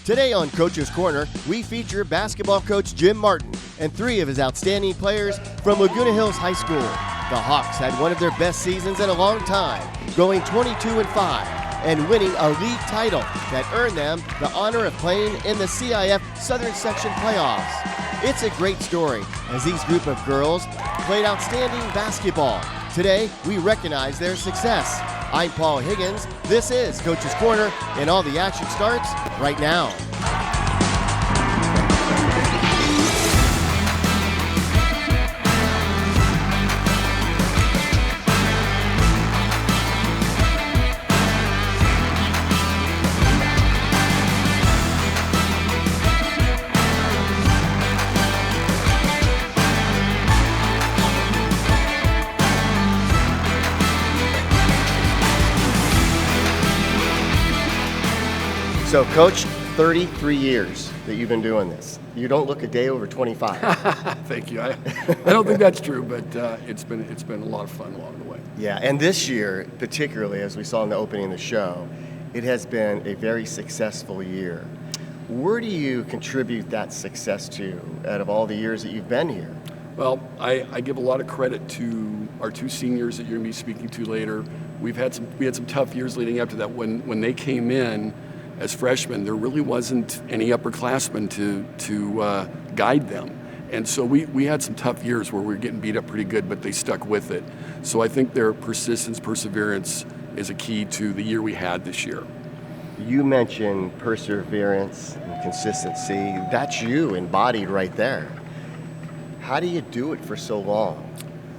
Today on Coach's Corner, we feature basketball coach Jim Martin and three of his outstanding players from Laguna Hills High School. The Hawks had one of their best seasons in a long time, going 22-5 and winning a league title that earned them the honor of playing in the CIF Southern Section playoffs. It's a great story as these group of girls played outstanding basketball. Today, we recognize their success. I'm Paul Higgins. This is Coach's Corner, and all the action starts right now. So, Coach, 33 years that you've been doing this. You don't look a day over 25. Thank you. I don't think that's true, but it's been a lot of fun along the way. Yeah, and this year, particularly, as we saw in the opening of the show, it has been a very successful year. Where do you contribute that success to out of all the years that you've been here? Well, I give a lot of credit to our two seniors that you're going to be speaking to later. We had some tough years leading up to that. When they came in as freshmen, there really wasn't any upperclassmen to guide them. And so we had some tough years where we were getting beat up pretty good, but they stuck with it. So I think their persistence, perseverance is a key to the year we had this year. You mentioned perseverance and consistency. That's you embodied right there. How do you do it for so long?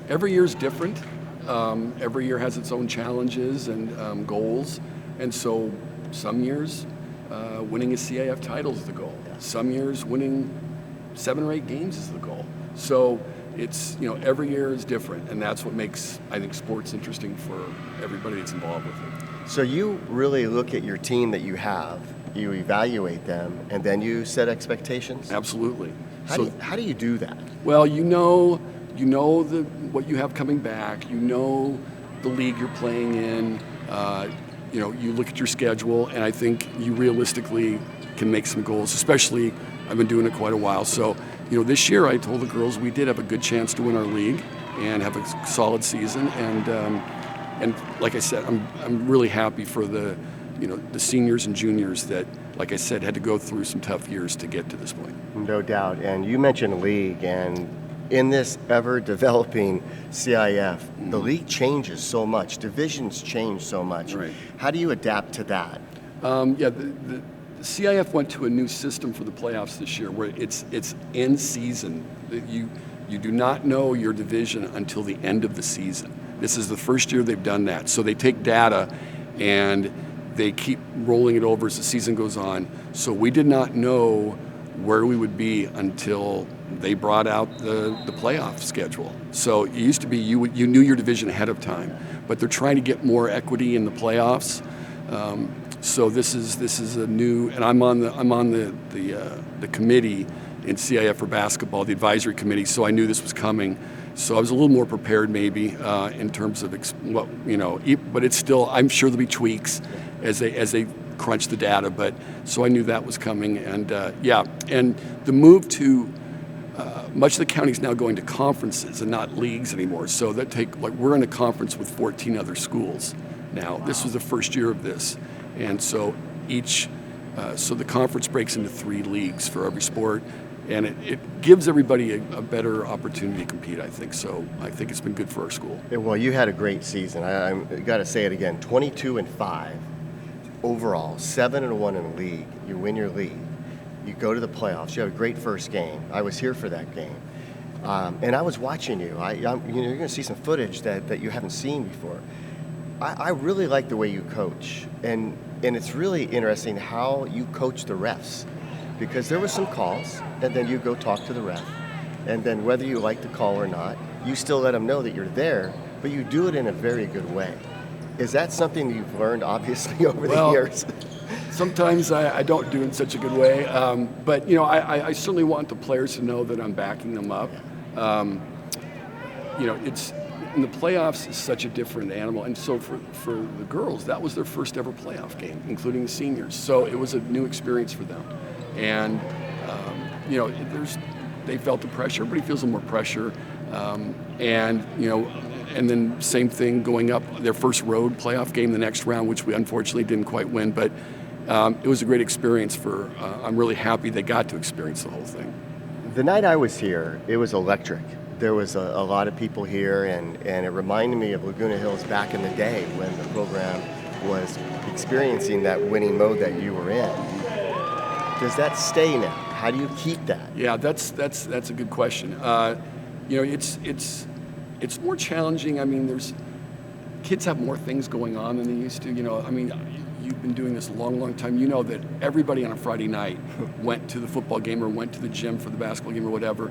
Every year is different. Every year has its own challenges and goals. And so some years, winning a CIF title is the goal. Some years, winning 7 or 8 games is the goal. So it's, every year is different, and that's what makes, I think, sports interesting for everybody that's involved with it. So you really look at your team that you have, you evaluate them, and then you set expectations? Absolutely. How do you do that? Well, you know what you have coming back. You know the league you're playing in. You look at your schedule, and I think you realistically can make some goals, especially I've been doing it quite a while. So, this year I told the girls we did have a good chance to win our league and have a solid season. And like I said, I'm really happy for the seniors and juniors that, like I said, had to go through some tough years to get to this point. No doubt. And you mentioned league, and in this ever-developing CIF, the league changes so much. Divisions change so much. Right. How do you adapt to that? The CIF went to a new system for the playoffs this year where it's in season. You do not know your division until the end of the season. This is the first year they've done that. So they take data and they keep rolling it over as the season goes on. So we did not know where we would be until they brought out the playoff schedule. So it used to be you knew your division ahead of time, but they're trying to get more equity in the playoffs. So this is a new, and I'm on the committee in CIF for basketball, the advisory committee. So I knew this was coming. So I was a little more prepared maybe in terms of but it's still, I'm sure there'll be tweaks as they crunch the data. But so I knew that was coming, and and the move to much of the county is now going to conferences and not leagues anymore. So we're in a conference with 14 other schools now. Wow. This was the first year of this, and so so the conference breaks into 3 leagues for every sport, and it gives everybody a better opportunity to compete, I think. So I think it's been good for our school. Well, you had a great season. I got to say it again, 22-5 overall, 7-1 in the league. You win your league. You go to the playoffs. You have a great first game. I was here for that game. And I was watching you. You're going to see some footage that you haven't seen before. I really like the way you coach. And it's really interesting how you coach the refs. Because there were some calls, and then you go talk to the ref. And then whether you like the call or not, you still let them know that you're there, but you do it in a very good way. Is that something you've learned, obviously, over the years? Sometimes I don't do it in such a good way, but I certainly want the players to know that I'm backing them up. It's in the playoffs is such a different animal. And so for the girls, that was their first ever playoff game, including the seniors. So it was a new experience for them. And, they felt the pressure. Everybody feels a little more pressure. And then same thing going up, their first road playoff game the next round, which we unfortunately didn't quite win. But it was a great experience I'm really happy they got to experience the whole thing. The night I was here, it was electric. There was a lot of people here, and it reminded me of Laguna Hills back in the day when the program was experiencing that winning mode that you were in. Does that stay now? How do you keep that? Yeah, that's a good question. It's more challenging. I mean, kids have more things going on than they used to. You've been doing this a long, long time. You know that everybody on a Friday night went to the football game or went to the gym for the basketball game or whatever.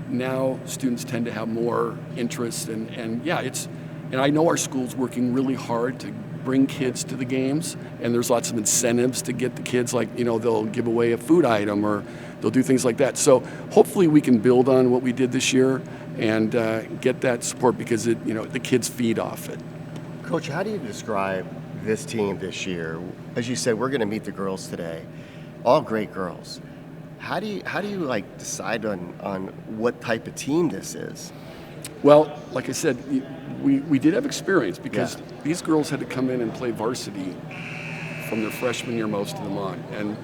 Now students tend to have more interest, and I know our school's working really hard to bring kids to the games, and there's lots of incentives to get the kids, like, they'll give away a food item or they'll do things like that. So hopefully we can build on what we did this year and get that support, because the kids feed off it. Coach, how do you describe this team this year? As you said, we're going to meet the girls today, all great girls. How do you decide on what type of team this is? Well, like I said, we did have experience, because these girls had to come in and play varsity from their freshman year, most of them on, and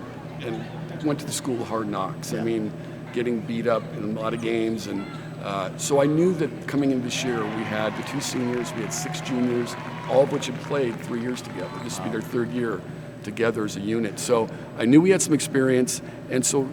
went to the school of hard knocks. Yeah. I mean, getting beat up in a lot of games, and so I knew that coming in this year, we had the 2 seniors, we had 6 juniors, all of which had played 3 years together. This would be their 3rd year together as a unit. So I knew we had some experience, and so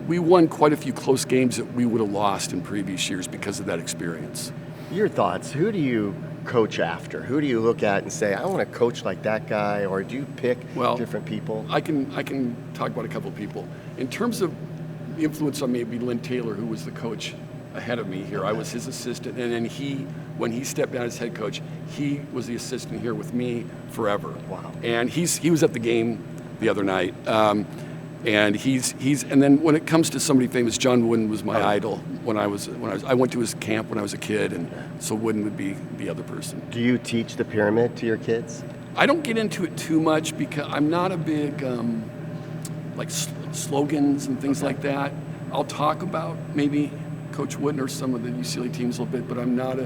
we won quite a few close games that we would have lost in previous years because of that experience. Your thoughts, who do you coach after? Who do you look at and say, I want to coach like that guy, or do you pick different people? I can talk about a couple of people. In terms of the influence on me, it'd be Lynn Taylor, who was the coach ahead of me here. I was his assistant, and then when he stepped down as head coach, he was the assistant here with me forever. Wow. And he was at the game the other night. And and then when it comes to somebody famous, John Wooden was my idol I went to his camp when I was a kid, and so Wooden would be the other person. Do you teach the pyramid to your kids? I don't get into it too much, because I'm not a big slogans and things like that. I'll talk about maybe Coach Wooden or some of the UCLA teams a little bit, but I'm not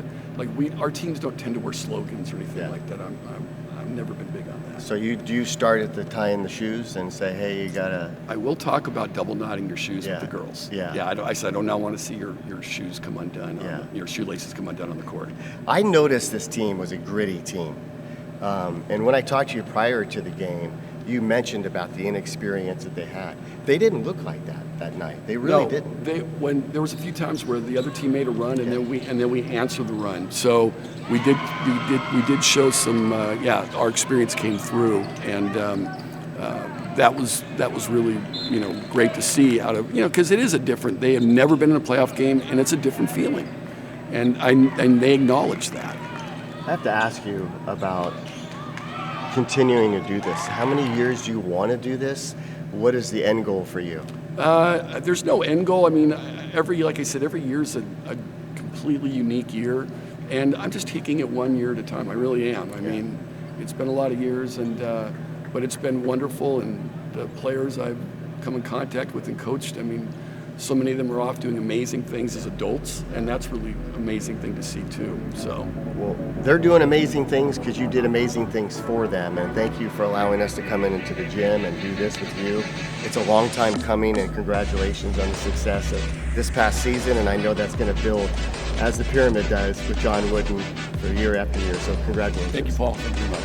our teams don't tend to wear slogans or anything like that. I've never been big on that. So do you start at the tying the shoes and say, hey, you gotta? I will talk about double knotting your shoes with the Yeah. girls. Yeah. I said I do not want to see your shoes come undone, Yeah. your shoelaces come undone on the court. I noticed this team was a gritty team. And when I talked to you prior to the game, you mentioned about the inexperience that they had. They didn't look like that night. They really didn't. When there was a few times where the other team made a run, and then we answered the run. So we did show some. Our experience came through, and that was really great to see. Out of because it is they have never been in a playoff game, and it's a different feeling, and they acknowledge that. I have to ask you about continuing to do this. How many years do you want to do this? What is the end goal for you? There's no end goal. I mean, like I said, every year's a completely unique year, and I'm just taking it 1 year at a time. I really am. I mean, it's been a lot of years, but it's been wonderful, and the players I've come in contact with and coached, I mean, so many of them are off doing amazing things as adults, and that's really an amazing thing to see too. So, well, they're doing amazing things because you did amazing things for them, and thank you for allowing us to come into the gym and do this with you. It's a long time coming, and congratulations on the success of this past season, and I know that's going to build as the pyramid does with John Wooden for year after year. So congratulations. thank you, Paul. Thank you very much.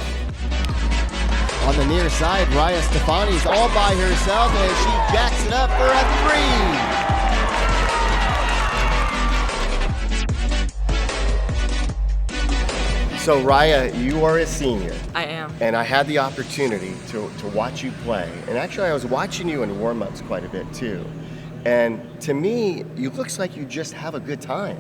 On the near side, Ryah Stefani's all by herself, and she jacks it up for a 3. So Ryah, you are a senior. I am. And I had the opportunity to watch you play. And actually I was watching you in warm-ups quite a bit too. And to me, you looks like you just have a good time.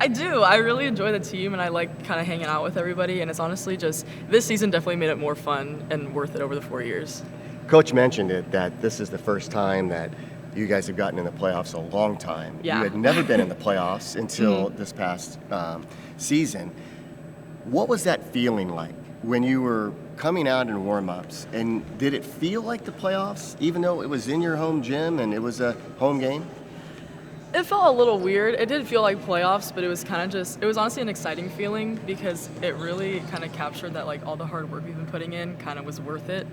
I do. I really enjoy the team, and I like kind of hanging out with everybody, and it's honestly just, this season definitely made it more fun and worth it over the 4 years. Coach mentioned it, that this is the first time that you guys have gotten in the playoffs a long time. Yeah. You had never been in the playoffs until this past season. What was that feeling like when you were coming out in warm-ups? And did it feel like the playoffs, even though it was in your home gym and it was a home game? It felt a little weird. It didn't feel like playoffs, but it was kind of it was honestly an exciting feeling because it really kind of captured that like all the hard work we've been putting in kind of was worth it.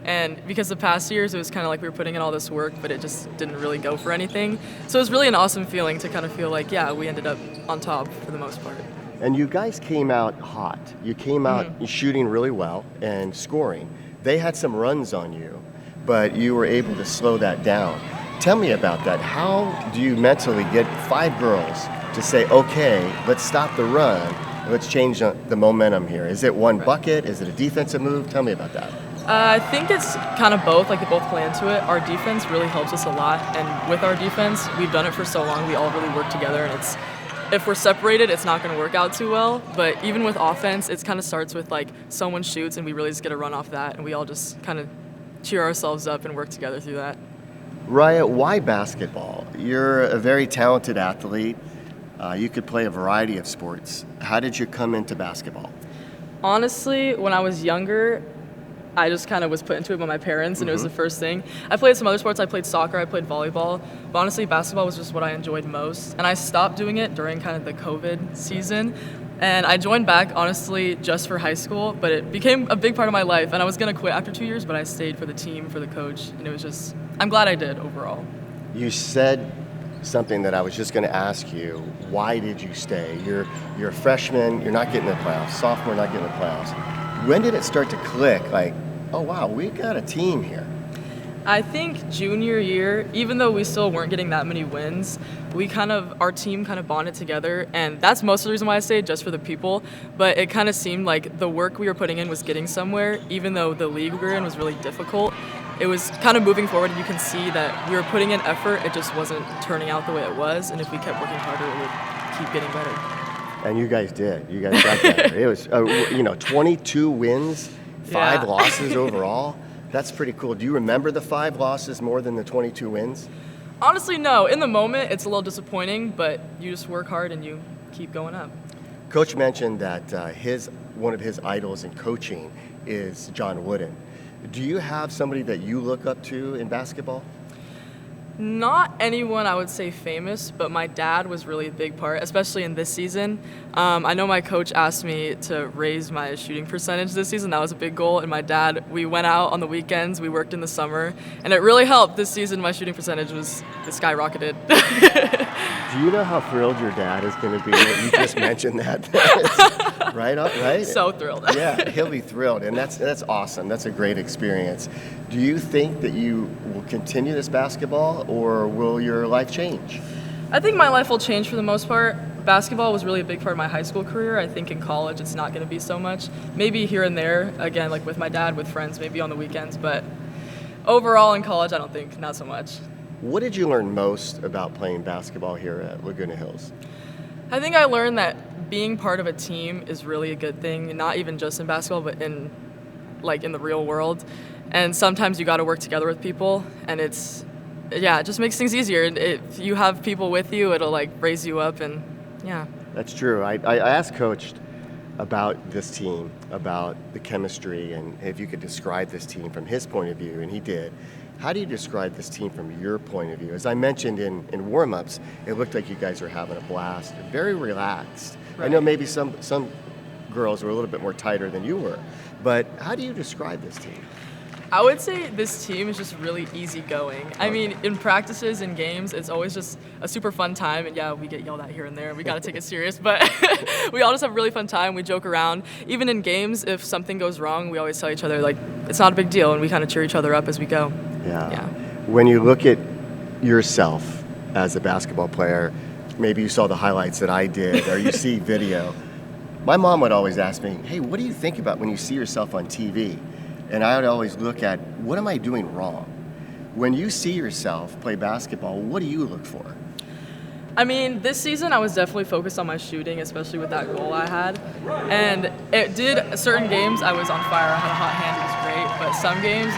And because the past years, it was kind of like we were putting in all this work, but it just didn't really go for anything. So it was really an awesome feeling to kind of feel like, yeah, we ended up on top for the most part. And you guys came out hot. You came out shooting really well and scoring. They had some runs on you, but you were able to slow that down. Tell me about that. How do you mentally get 5 girls to say, okay, let's stop the run, let's change the momentum here? Is it one bucket? Is it a defensive move? Tell me about that. I think it's kind of both, like they both play into it. Our defense really helps us a lot, and with our defense, we've done it for so long, we all really work together, and if we're separated, it's not going to work out too well. But even with offense, it kind of starts with like someone shoots and we really just get a run off that, and we all just kind of cheer ourselves up and work together through that. Ryah, why basketball? You're a very talented athlete. You could play a variety of sports. How did you come into basketball? Honestly, when I was younger, I just kind of was put into it by my parents, and it was the first thing. I played some other sports. I played soccer, I played volleyball, but honestly, basketball was just what I enjoyed most. And I stopped doing it during kind of the COVID season, and I joined back, honestly, just for high school, but it became a big part of my life, and I was going to quit after 2 years, but I stayed for the team, for the coach, and it was just, I'm glad I did overall. You said something that I was just going to ask you. Why did you stay? You're a freshman, you're not getting the playoffs, sophomore, not getting the playoffs. When did it start to click, like, oh wow, we got a team here? I think junior year, even though we still weren't getting that many wins, our team kind of bonded together, and that's most of the reason why I stayed, just for the people. But it kind of seemed like the work we were putting in was getting somewhere, even though the league we were in was really difficult. It was kind of moving forward, and you can see that we were putting in effort, it just wasn't turning out the way it was, and if we kept working harder, it would keep getting better. And you guys did. You guys got better. It was, 22 wins, 5 losses overall. That's pretty cool. Do you remember the 5 losses more than the 22 wins? Honestly, no. In the moment, it's a little disappointing, but you just work hard and you keep going up. Coach mentioned that one of his idols in coaching is John Wooden. Do you have somebody that you look up to in basketball? Not anyone I would say famous, but my dad was really a big part, especially in this season. I know my coach asked me to raise my shooting percentage this season. That was a big goal. And my dad, we went out on the weekends, we worked in the summer, and it really helped. This season, my shooting percentage skyrocketed. Do you know how thrilled your dad is going to be that you just mentioned that? Right? So thrilled. Yeah, he'll be thrilled, and that's awesome. That's a great experience. Do you think that you will continue this basketball, or will your life change? I think my life will change for the most part. Basketball was really a big part of my high school career. I think in college it's not going to be so much. Maybe here and there, again, like with my dad, with friends, maybe on the weekends, but overall in college, I don't think, not so much. What did you learn most about playing basketball here at Laguna Hills? I think I learned that being part of a team is really a good thing, not even just in basketball, but in the real world. And sometimes you got to work together with people, and it just makes things easier. And if you have people with you, it'll raise you up, and yeah. That's true. I asked Coach about this team, about the chemistry, and if you could describe this team from his point of view, and he did. How do you describe this team from your point of view? As I mentioned in warm-ups, it looked like you guys were having a blast, very relaxed. Right. I know maybe some girls were a little bit more tighter than you were, but how do you describe this team? I would say this team is just really easygoing. I mean, in practices and games, it's always just a super fun time. And yeah, we get yelled at here and there. We got to take it serious. But we all just have a really fun time. We joke around. Even in games, if something goes wrong, we always tell each other, it's not a big deal. And we kind of cheer each other up as we go. Yeah. When you look at yourself as a basketball player, maybe you saw the highlights that I did, or you see video. My mom would always ask me, hey, what do you think about when you see yourself on TV? And I would always look at, what am I doing wrong? When you see yourself play basketball, what do you look for? I mean, this season I was definitely focused on my shooting, especially with that goal I had. And certain games I was on fire, I had a hot hand, it was great. But some games,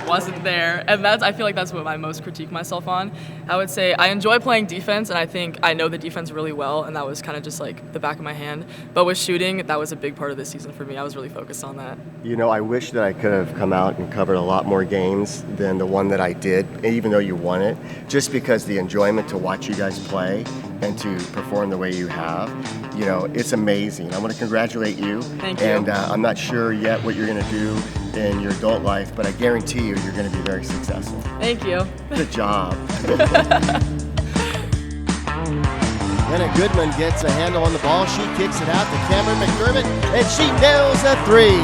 wasn't there. And I feel like that's what I most critique myself on. I would say I enjoy playing defense, and I think I know the defense really well, and that was kind of just like the back of my hand. But with shooting, that was a big part of this season for me. I was really focused on that. You know, I wish that I could have come out and covered a lot more games than the one that I did, even though you won it, just because the enjoyment to watch you guys play and to perform the way you have, you know, it's amazing. I want to congratulate you. Thank you. And I'm not sure yet what you're going to do in your adult life, but I guarantee you, you're going to be very successful. Thank you. Good job. Hannah Goodman gets a handle on the ball. She kicks it out to Cameron McDermott, and she nails a three.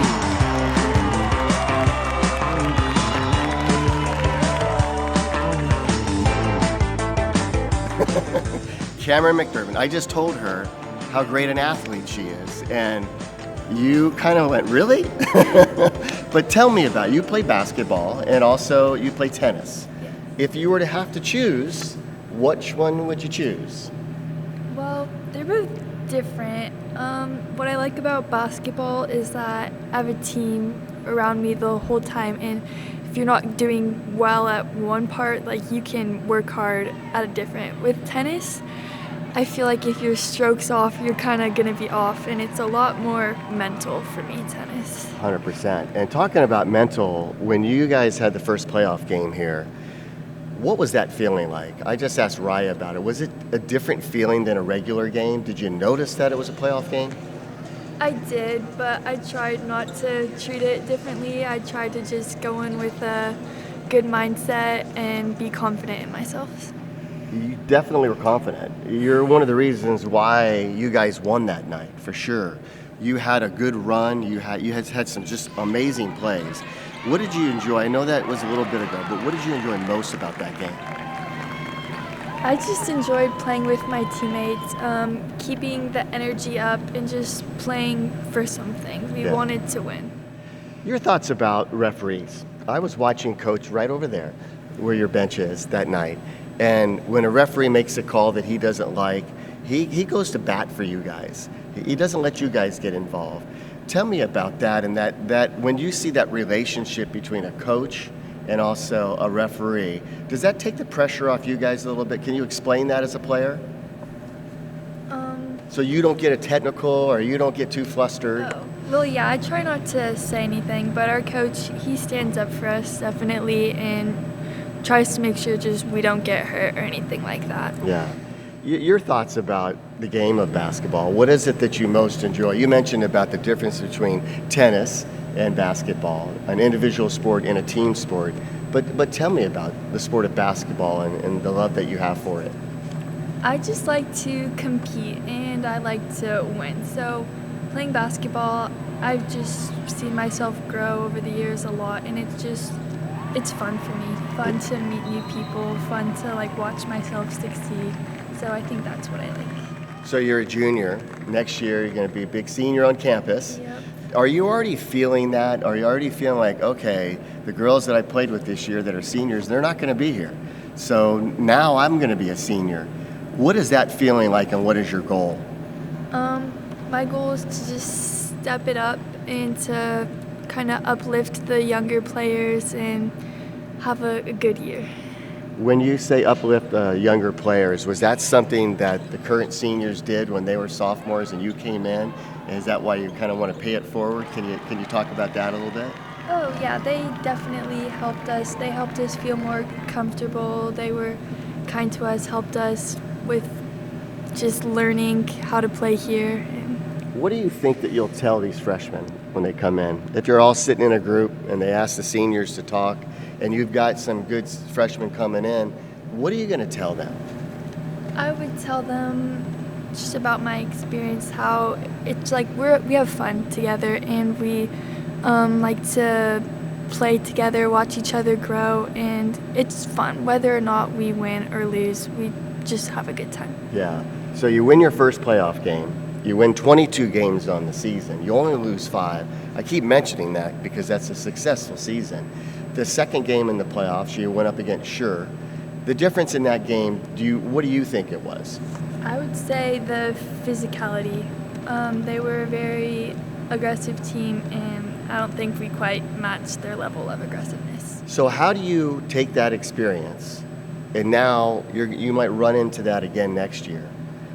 Cameron McDermott. I just told her how great an athlete she is, and you kind of went, really? But tell me about it. You play basketball, and also you play tennis. Yes. If you were to have to choose, which one would you choose? Well, they're both different. What I like about basketball is that I have a team around me the whole time, and if you're not doing well at one part, like you can work hard at a different. With tennis, I feel like if your stroke's off, you're kind of going to be off, and it's a lot more mental for me, tennis. 100%. And talking about mental, when you guys had the first playoff game here, what was that feeling like? I just asked Ryah about it. Was it a different feeling than a regular game? Did you notice that it was a playoff game? I did, but I tried not to treat it differently. I tried to just go in with a good mindset and be confident in myself. You definitely were confident. You're one of the reasons why you guys won that night, for sure. You had a good run. You had some just amazing plays. What did you enjoy? I know that was a little bit ago, but what did you enjoy most about that game? I just enjoyed playing with my teammates, keeping the energy up and just playing for something. We wanted to win. Your thoughts about referees? I was watching Coach right over there where your bench is that night. And when a referee makes a call that he doesn't like, he goes to bat for you guys. He doesn't let you guys get involved. Tell me about that, and that when you see that relationship between a coach and also a referee, does that take the pressure off you guys a little bit? Can you explain that as a player? So you don't get a technical or you don't get too flustered? Oh. Well, yeah, I try not to say anything, but our coach, he stands up for us definitely and tries to make sure just we don't get hurt or anything like that. Yeah. Your thoughts about the game of basketball. What is it that you most enjoy? You mentioned about the difference between tennis and basketball, an individual sport and a team sport. But tell me about the sport of basketball and the love that you have for it. I just like to compete and I like to win. So playing basketball, I've just seen myself grow over the years a lot, and it's fun for me. Fun to meet new people, fun to like watch myself succeed. So I think that's what I like. So you're a junior. Next year you're going to be a big senior on campus. Yep. Are you already feeling that? Are you already feeling like, okay, the girls that I played with this year that are seniors, they're not going to be here. So now I'm going to be a senior. What is that feeling like, and what is your goal? My goal is to just step it up and to kind of uplift the younger players and have a good year. When you say uplift younger players, was that something that the current seniors did when they were sophomores and you came in? Is that why you kind of want to pay it forward? Can you talk about that a little bit? Oh yeah, they definitely helped us. They helped us feel more comfortable. They were kind to us, helped us with just learning how to play here. What do you think that you'll tell these freshmen when they come in? If you're all sitting in a group and they ask the seniors to talk and you've got some good freshmen coming in, what are you going to tell them? I would tell them just about my experience, how it's like we have fun together and we like to play together, watch each other grow, and it's fun. Whether or not we win or lose, we just have a good time. Yeah. So you win your first playoff game. You win 22 games on the season. You only lose 5. I keep mentioning that because that's a successful season. The second game in the playoffs, you went up against Sure. The difference in that game, what do you think it was? I would say the physicality. They were a very aggressive team, and I don't think we quite matched their level of aggressiveness. So how do you take that experience, and now you might run into that again next year?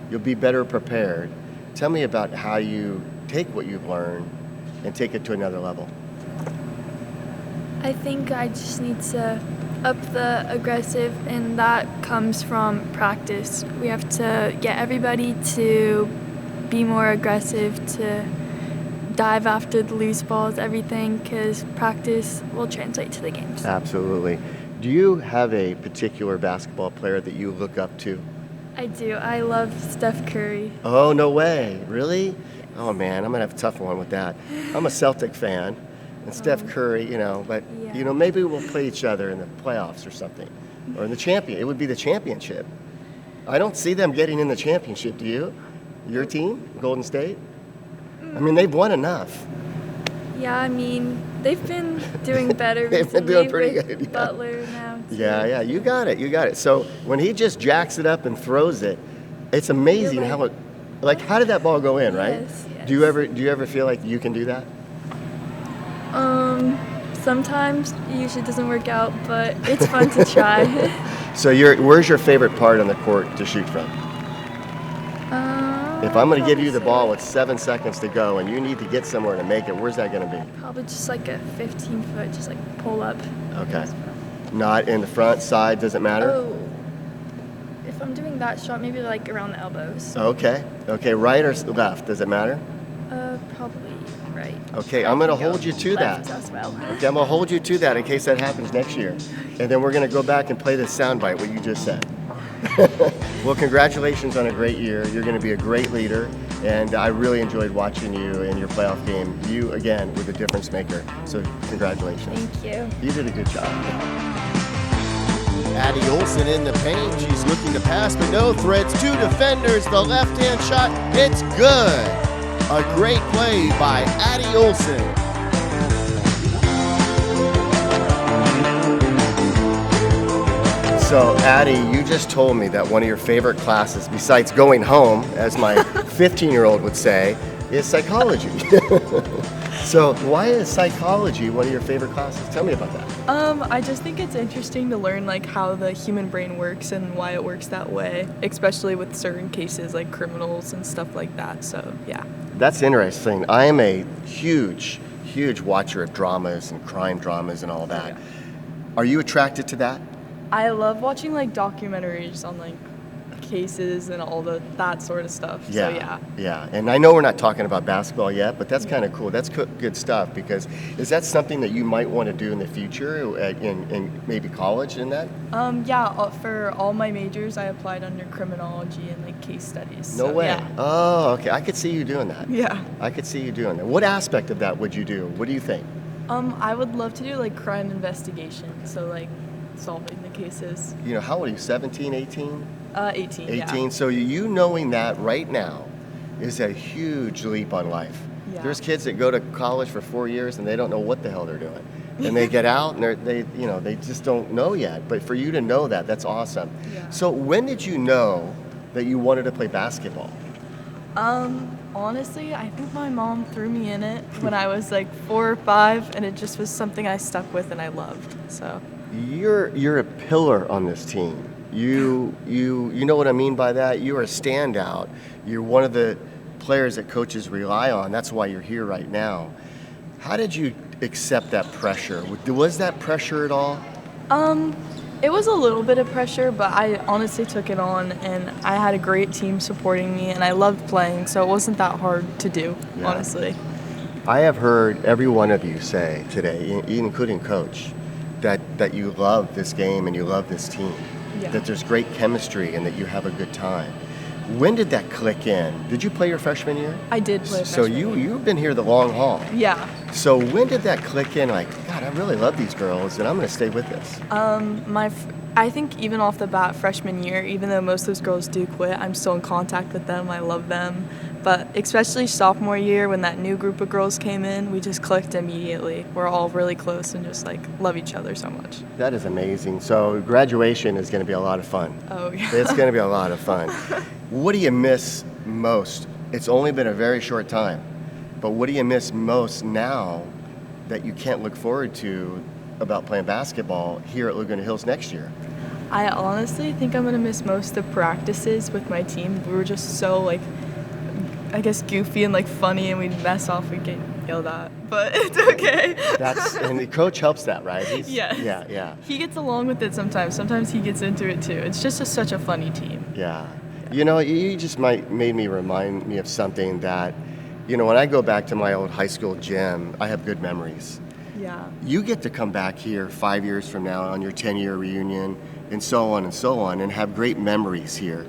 You'll be better prepared. Tell me about how you take what you've learned and take it to another level. I think I just need to up the aggressive, and that comes from practice. We have to get everybody to be more aggressive, to dive after the loose balls, everything, because practice will translate to the games. Absolutely. Do you have a particular basketball player that you look up to? I do. I love Steph Curry. Oh, no way. Really? Oh, man, I'm going to have a tough one with that. I'm a Celtic fan, and Steph Curry, but, Yeah. maybe we'll play each other in the playoffs or something, or in the champion. It would be the championship. I don't see them getting in the championship, do you? Your team, Golden State? I mean, they've won enough. Yeah, I mean, they've been doing better They've been recently doing pretty with good, yeah. Butler now, too. Yeah, you got it. So when he just jacks it up and throws it, it's amazing You're how how did that ball go in, right? Yes, yes. Do you ever feel like you can do that? Sometimes it usually doesn't work out, but it's fun to try. So where's your favorite part on the court to shoot from? If I'm going to give you the ball with 7 seconds to go and you need to get somewhere to make it, where's that going to be? Probably just like a 15-foot, just like pull up. Okay. Not in the front, side, doesn't matter? Oh, if I'm doing that shot, maybe like around the elbows. Okay, right or left, does it matter? Probably right. Okay, I'm going to hold you to Left that. as well. Okay, I'm going to hold you to that in case that happens next year. And then we're going to go back and play this soundbite, what you just said. Well, congratulations on a great year. You're going to be a great leader, and I really enjoyed watching you in your playoff game. You, again, were the difference maker, so congratulations. Thank you. You did a good job. Addi Olsen in the paint. She's looking to pass, but no threads. 2 defenders. The left-hand shot. It's good. A great play by Addi Olsen. So, Addi, you just told me that one of your favorite classes, besides going home, as my 15-year-old would say, is psychology. So, why is psychology one of your favorite classes? Tell me about that. I just think it's interesting to learn how the human brain works and why it works that way, especially with certain cases like criminals and stuff like that. So, yeah. That's interesting. I am a huge watcher of dramas and crime dramas and all that. Yeah. Are you attracted to that? I love watching documentaries on cases and all that sort of stuff. So, Yeah. And I know we're not talking about basketball yet, but that's kind of cool. That's good stuff, because is that something that you might want to do in the future, in maybe college in that? For all my majors, I applied under criminology and case studies. No So, way. Yeah. Oh, okay. I could see you doing that. Yeah. I could see you doing that. What aspect of that would you do? What do you think? I would love to do crime investigation. So solving the cases. How old are you? 17, 18? 18. 18. Yeah. So you knowing that right now is a huge leap on life. Yeah. There's kids that go to college for 4 years and they don't know what the hell they're doing. And they get out and they just don't know yet. But for you to know that, that's awesome. Yeah. So when did you know that you wanted to play basketball? Honestly, I think my mom threw me in it when I was 4 or 5, and it just was something I stuck with and I loved. So. You're a pillar on this team. You know what I mean by that? You're a standout. You're one of the players that coaches rely on. That's why you're here right now. How did you accept that pressure? Was that pressure at all? It was a little bit of pressure, but I honestly took it on, and I had a great team supporting me, and I loved playing, so it wasn't that hard to do, Yeah. honestly. I have heard every one of you say today, including Coach, that you love this game and you love this team, Yeah. that there's great chemistry and that you have a good time. When did that click in? Did you play your freshman year? I did play So freshman year. you've been here the long haul. Yeah. So when did that click in? God, I really love these girls, and I'm going to stay with this. I think even off the bat, freshman year, even though most of those girls do quit, I'm still in contact with them. I love them. But especially sophomore year, when that new group of girls came in, we just clicked immediately. We're all really close and just love each other so much. That is amazing. So graduation is going to be a lot of fun. Oh, yeah. It's going to be a lot of fun. What do you miss most? It's only been a very short time, but what do you miss most now that you can't look forward to about playing basketball here at Laguna Hills next year? I honestly think I'm going to miss most of the practices with my team. We were just so, like, I guess goofy and, like, funny, and we'd mess off, we'd get yelled at. But it's okay. And the coach helps that, right? Yes. Yeah. He gets along with it sometimes. Sometimes he gets into it, too. It's just such a funny team. Yeah. You know, you just made me remind me of something that, you know, when I go back to my old high school gym, I have good memories. Yeah. You get to come back here 5 years from now on your 10-year reunion and so on, and have great memories here.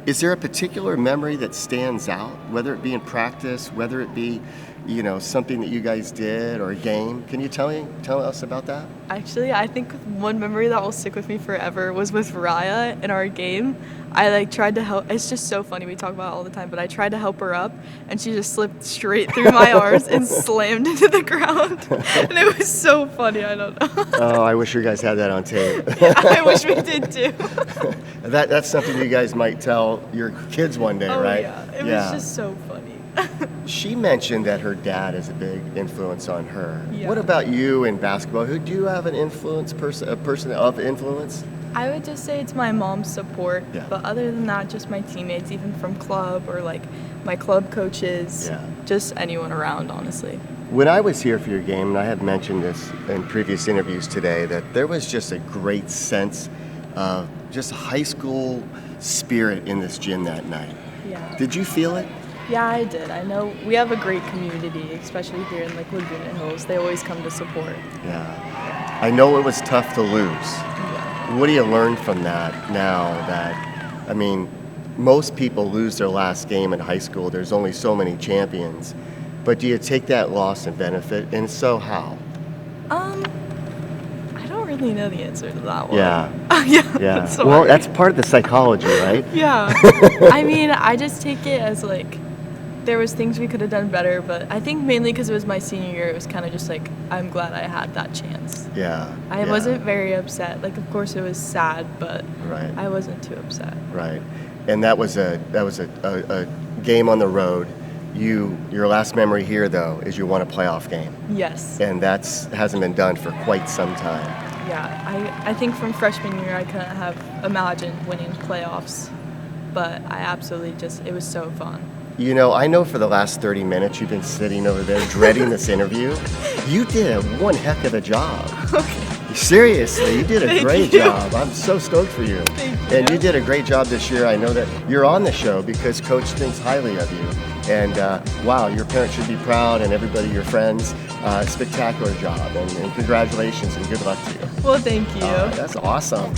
Is there a particular memory that stands out, whether it be in practice, whether it be, you know, something that you guys did or a game? Can you tell us about that? Actually, I think one memory that will stick with me forever was with Ryah in our game. I tried to help. It's just so funny. We talk about it all the time, but I tried to help her up, and she just slipped straight through my arms and slammed into the ground. And it was so funny. I don't know. Oh, I wish you guys had that on tape. I wish we did too. That's something you guys might tell your kids one day, Oh, right? yeah. It was just so funny. She mentioned that her dad is a big influence on her. Yeah. What about you in basketball? Do you have an a person of influence? I would just say it's my mom's support, Yeah. but other than that, just my teammates, even from club or like my club coaches, Yeah. just anyone around, honestly. When I was here for your game, and I have mentioned this in previous interviews today, that there was just a great sense of just high school spirit in this gym that night. Yeah. Did you feel it? Yeah, I did. I know we have a great community, especially here in like Laguna Hills. They always come to support. Yeah. I know it was tough to lose. Yeah. What do you learn from that now that, I mean, most people lose their last game in high school. There's only so many champions. But do you take that loss and benefit? And so how? I don't really know the answer to that one. Yeah. Yeah. Sorry. Well, that's part of the psychology, right? Yeah. I mean, I just take it as like there was things we could have done better, but I think mainly because it was my senior year, it was kind of just like I'm glad I had that chance. Yeah. I yeah. wasn't very upset. Like, of course, it was sad, but Right. I wasn't too upset. Right. And that was a game on the road. Your last memory here, though, is you won a playoff game. Yes. And hasn't been done for quite some time. Yeah. I think from freshman year, I couldn't have imagined winning playoffs, but I absolutely it was so fun. You know, I know for the last 30 minutes you've been sitting over there dreading this interview. You did one heck of a job. Okay. Seriously, you did a Thank great you. job. I'm so stoked for you. Thank And you. you did a great job this year. I know that you're on the show because Coach thinks highly of you. And wow, your parents should be proud, and everybody, your friends. Spectacular job, and congratulations and good luck to you. Well, thank you. That's awesome.